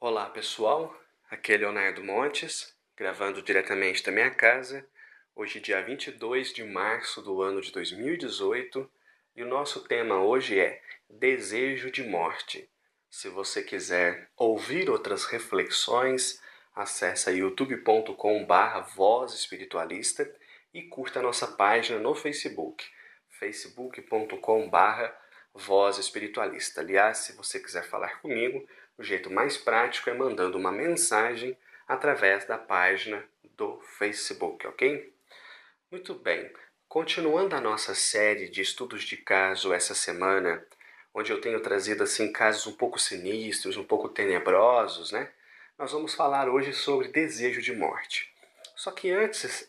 Olá pessoal, aqui é Leonardo Montes, gravando diretamente da minha casa, hoje dia 22 de março do ano de 2018, e o nosso tema hoje é Desejo de Morte. Se você quiser ouvir outras reflexões, acesse youtube.com/Voz Espiritualista e curta a nossa página no Facebook, facebook.com/Voz Espiritualista. Aliás, se você quiser falar comigo, o jeito mais prático é mandando uma mensagem através da página do Facebook, ok? Muito bem. Continuando a nossa série de estudos de caso essa semana, onde eu tenho trazido assim casos um pouco sinistros, um pouco tenebrosos, né? Nós vamos falar hoje sobre desejo de morte. Só que antes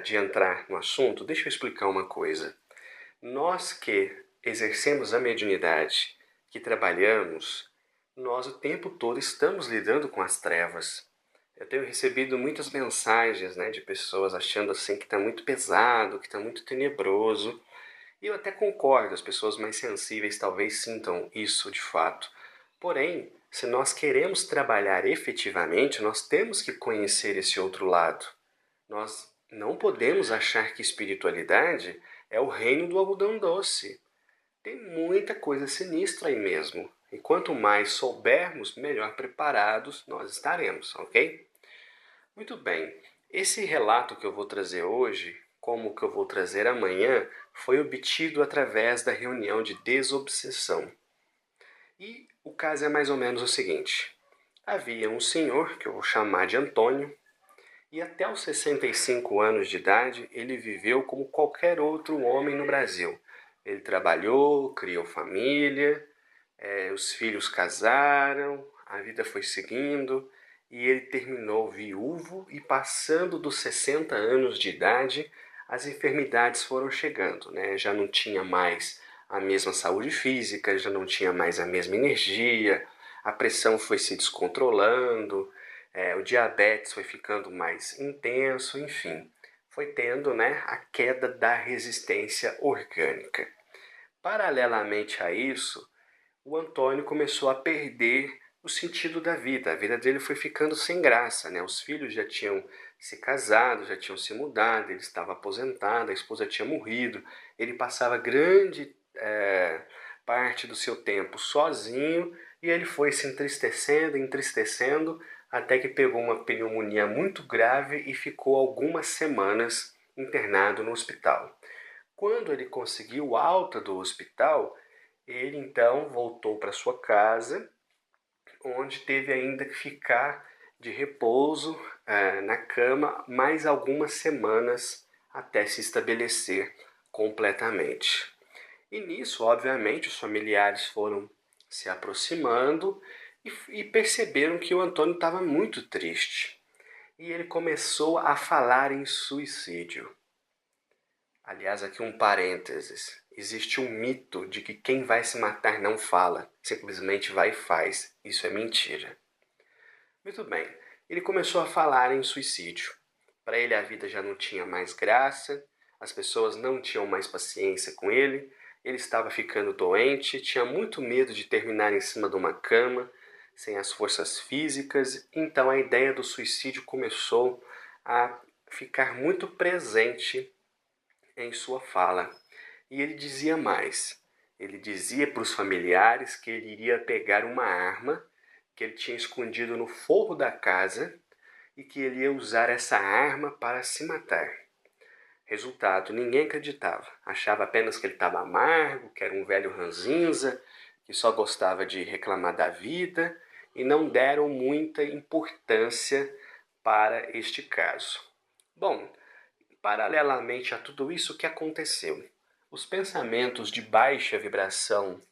de entrar no assunto, deixa eu explicar uma coisa. Nós que exercemos a mediunidade, que trabalhamos, nós o tempo todo estamos lidando com as trevas. Eu tenho recebido muitas mensagens, né, de pessoas achando assim que está muito pesado, que está muito tenebroso. E eu até concordo, as pessoas mais sensíveis talvez sintam isso de fato. Porém, se nós queremos trabalhar efetivamente, nós temos que conhecer esse outro lado. Nós não podemos achar que espiritualidade é o reino do algodão doce. Tem muita coisa sinistra aí mesmo. E quanto mais soubermos, melhor preparados nós estaremos, ok? Muito bem. Esse relato que eu vou trazer hoje, como que eu vou trazer amanhã, foi obtido através da reunião de desobsessão. E o caso é mais ou menos o seguinte. Havia um senhor, que eu vou chamar de Antônio, e até os 65 anos de idade ele viveu como qualquer outro homem no Brasil. Ele trabalhou, criou família, os filhos casaram, a vida foi seguindo e ele terminou viúvo e passando dos 60 anos de idade, as enfermidades foram chegando, né? Já não tinha mais a mesma saúde física, já não tinha mais a mesma energia, a pressão foi se descontrolando, o diabetes foi ficando mais intenso, enfim, foi tendo, né, a queda da resistência orgânica. Paralelamente a isso, o Antônio começou a perder o sentido da vida. A vida dele foi ficando sem graça, né? Os filhos já tinham se casado, já tinham se mudado, ele estava aposentado, a esposa tinha morrido. Ele passava grande parte do seu tempo sozinho e ele foi se entristecendo, entristecendo, até que pegou uma pneumonia muito grave e ficou algumas semanas internado no hospital. Quando ele conseguiu alta do hospital, ele então voltou para sua casa, onde teve ainda que ficar de repouso na cama mais algumas semanas até se estabelecer completamente. E nisso, obviamente, os familiares foram se aproximando e perceberam que o Antônio estava muito triste. E ele começou a falar em suicídio. Aliás, aqui um parênteses. Existe um mito de que quem vai se matar não fala, simplesmente vai e faz. Isso é mentira. Muito bem. Ele começou a falar em suicídio. Para ele a vida já não tinha mais graça, as pessoas não tinham mais paciência com ele estava ficando doente, tinha muito medo de terminar em cima de uma cama, sem as forças físicas, então a ideia do suicídio começou a ficar muito presente em sua fala. E ele dizia mais. Ele dizia para os familiares que ele iria pegar uma arma que ele tinha escondido no forro da casa e que ele ia usar essa arma para se matar. Resultado, ninguém acreditava. Achava apenas que ele estava amargo, que era um velho ranzinza, que só gostava de reclamar da vida e não deram muita importância para este caso. Bom, paralelamente a tudo isso, o que aconteceu? Os pensamentos de baixa vibração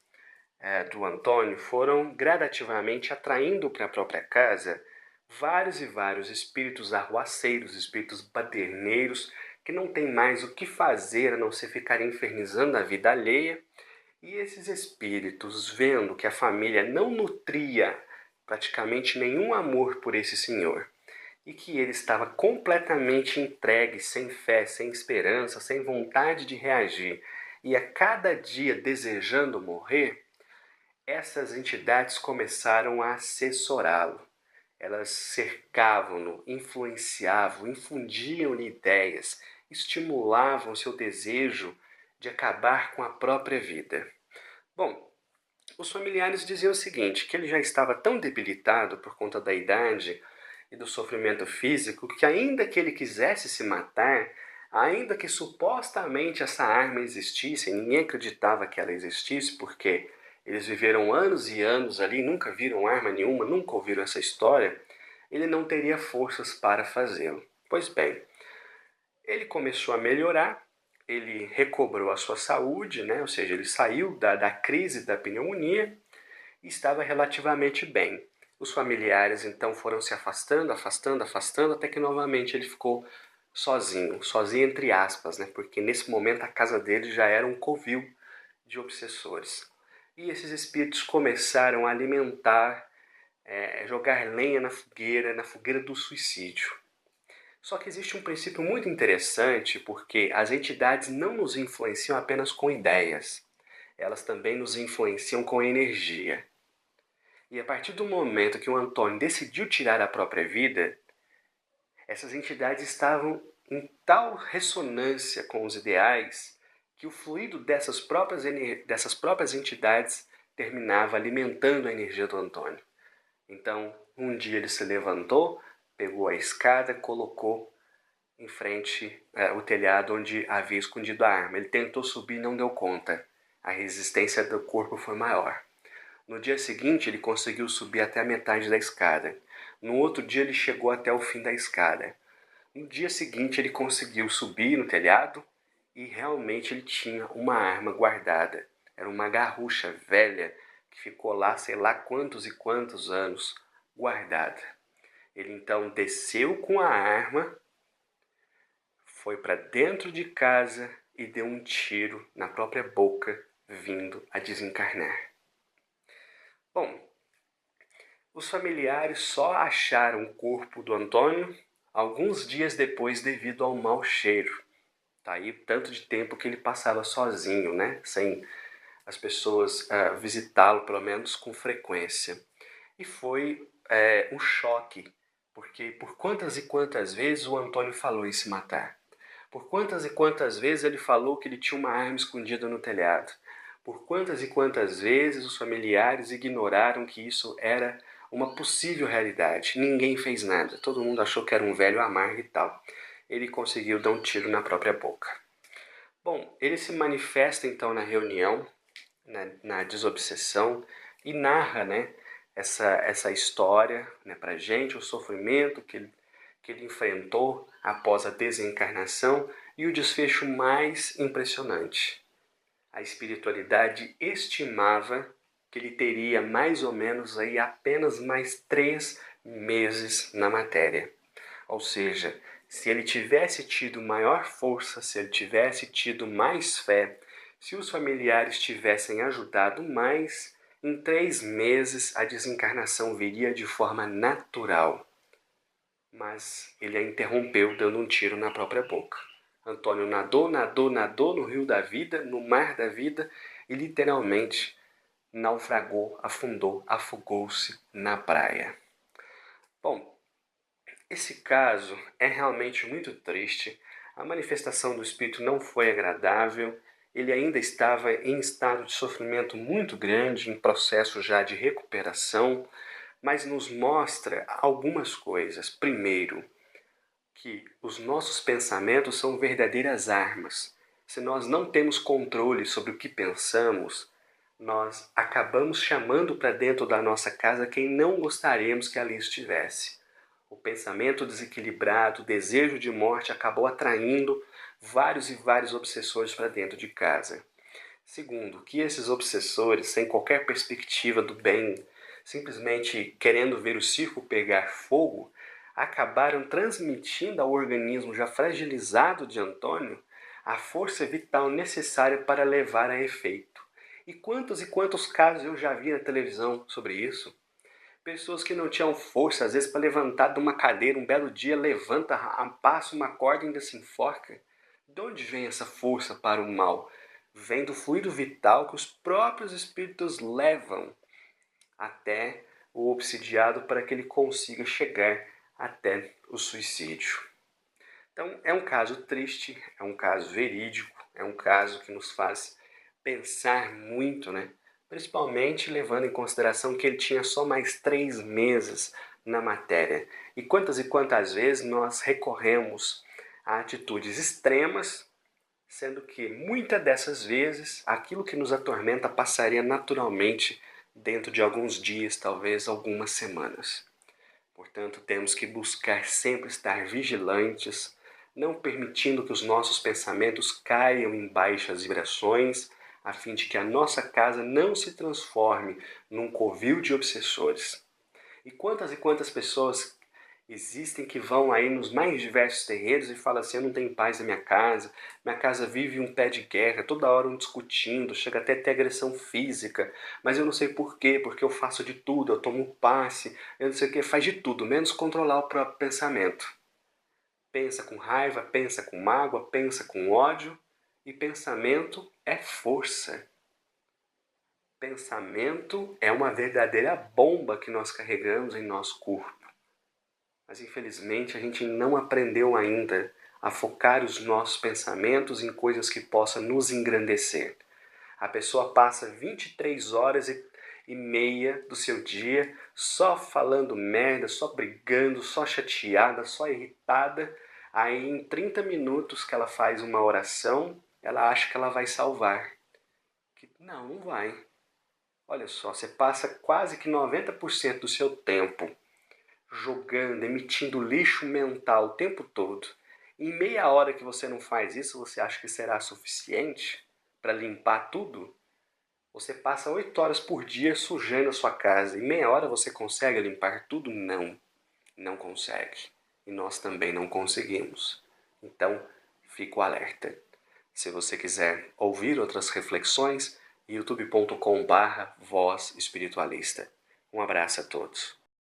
do Antônio foram gradativamente atraindo para a própria casa vários e vários espíritos arruaceiros, espíritos baderneiros, que não têm mais o que fazer a não ser ficar infernizando a vida alheia. E esses espíritos, vendo que a família não nutria praticamente nenhum amor por esse senhor, e que ele estava completamente entregue, sem fé, sem esperança, sem vontade de reagir, e a cada dia desejando morrer, essas entidades começaram a assessorá-lo. elas cercavam-no, influenciavam, infundiam-lhe ideias, estimulavam seu desejo de acabar com a própria vida. Bom, os familiares diziam o seguinte, que ele já estava tão debilitado por conta da idade e do sofrimento físico que ainda que ele quisesse se matar, ainda que supostamente essa arma existisse, e ninguém acreditava que ela existisse porque eles viveram anos e anos ali, nunca viram arma nenhuma, nunca ouviram essa história, ele não teria forças para fazê-lo. Pois bem, ele começou a melhorar, ele recobrou a sua saúde, né? Ou seja, ele saiu da crise da pneumonia e estava relativamente bem. Os familiares então foram se afastando, até que novamente ele ficou sozinho entre aspas, né? Porque nesse momento a casa dele já era um covil de obsessores. E esses espíritos começaram a alimentar, jogar lenha na fogueira do suicídio. Só que existe um princípio muito interessante, porque as entidades não nos influenciam apenas com ideias, elas também nos influenciam com energia. E a partir do momento que o Antônio decidiu tirar a própria vida, essas entidades estavam em tal ressonância com os ideais que o fluido dessas próprias entidades terminava alimentando a energia do Antônio. Então, um dia ele se levantou, pegou a escada, colocou em frente o telhado onde havia escondido a arma. Ele tentou subir e não deu conta. A resistência do corpo foi maior. No dia seguinte, ele conseguiu subir até a metade da escada. No outro dia, ele chegou até o fim da escada. No dia seguinte, ele conseguiu subir no telhado e realmente ele tinha uma arma guardada. Era uma garrucha velha que ficou lá sei lá quantos e quantos anos guardada. Ele então desceu com a arma, foi para dentro de casa e deu um tiro na própria boca, vindo a desencarnar. Bom, os familiares só acharam o corpo do Antônio alguns dias depois devido ao mau cheiro. Tá aí tanto de tempo que ele passava sozinho, né? Sem as pessoas visitá-lo, pelo menos com frequência. E foi um choque, porque por quantas e quantas vezes o Antônio falou em se matar? Por quantas e quantas vezes ele falou que ele tinha uma arma escondida no telhado? Por quantas e quantas vezes os familiares ignoraram que isso era uma possível realidade? Ninguém fez nada, todo mundo achou que era um velho amargo e tal. Ele conseguiu dar um tiro na própria boca. Bom, ele se manifesta então na reunião, na desobsessão, e narra, né, essa história, né, pra gente, o sofrimento que ele enfrentou após a desencarnação e o desfecho mais impressionante. A espiritualidade estimava que ele teria mais ou menos aí apenas mais 3 meses na matéria. Ou seja, se ele tivesse tido maior força, se ele tivesse tido mais fé, se os familiares tivessem ajudado mais, em 3 meses a desencarnação viria de forma natural. Mas ele a interrompeu dando um tiro na própria boca. Antônio nadou no rio da vida, no mar da vida, e literalmente naufragou, afundou, afogou-se na praia. Bom, esse caso é realmente muito triste. A manifestação do espírito não foi agradável. Ele ainda estava em estado de sofrimento muito grande, em processo já de recuperação, mas nos mostra algumas coisas. Primeiro, que os nossos pensamentos são verdadeiras armas. Se nós não temos controle sobre o que pensamos, nós acabamos chamando para dentro da nossa casa quem não gostaríamos que ali estivesse. O pensamento desequilibrado, o desejo de morte acabou atraindo vários e vários obsessores para dentro de casa. Segundo, que esses obsessores, sem qualquer perspectiva do bem, simplesmente querendo ver o circo pegar fogo, acabaram transmitindo ao organismo já fragilizado de Antônio a força vital necessária para levar a efeito. E quantos casos eu já vi na televisão sobre isso? Pessoas que não tinham força, às vezes, para levantar de uma cadeira, um belo dia, levanta, passa uma corda e ainda se enforca. De onde vem essa força para o mal? Vem do fluido vital que os próprios espíritos levam até o obsidiado para que ele consiga chegar até o suicídio. Então, é um caso triste, é um caso verídico, é um caso que nos faz pensar muito, né? Principalmente levando em consideração que ele tinha só mais 3 meses na matéria. E quantas vezes nós recorremos a atitudes extremas, sendo que muitas dessas vezes aquilo que nos atormenta passaria naturalmente dentro de alguns dias, talvez algumas semanas. Portanto, temos que buscar sempre estar vigilantes, não permitindo que os nossos pensamentos caiam em baixas vibrações, a fim de que a nossa casa não se transforme num covil de obsessores. E quantas pessoas existem que vão aí nos mais diversos terreiros e falam assim: eu não tenho paz na minha casa vive um pé de guerra, toda hora um discutindo, chega até a ter agressão física, mas eu não sei por quê, porque eu faço de tudo, eu tomo passe, eu não sei o que, faz de tudo, menos controlar o próprio pensamento. Pensa com raiva, pensa com mágoa, pensa com ódio, e pensamento é força. Pensamento é uma verdadeira bomba que nós carregamos em nosso corpo. Mas infelizmente a gente não aprendeu ainda a focar os nossos pensamentos em coisas que possam nos engrandecer. A pessoa passa 23 horas e meia do seu dia só falando merda, só brigando, só chateada, só irritada. Aí em 30 minutos que ela faz uma oração, ela acha que ela vai salvar. Não vai. Olha só, você passa quase que 90% do seu tempo jogando, emitindo lixo mental o tempo todo. Em meia hora que você não faz isso, você acha que será suficiente para limpar tudo? Você passa 8 horas por dia sujando a sua casa. Em meia hora você consegue limpar tudo? Não, não consegue. E nós também não conseguimos. Então, fico alerta. Se você quiser ouvir outras reflexões, youtube.com/voz espiritualista. Um abraço a todos.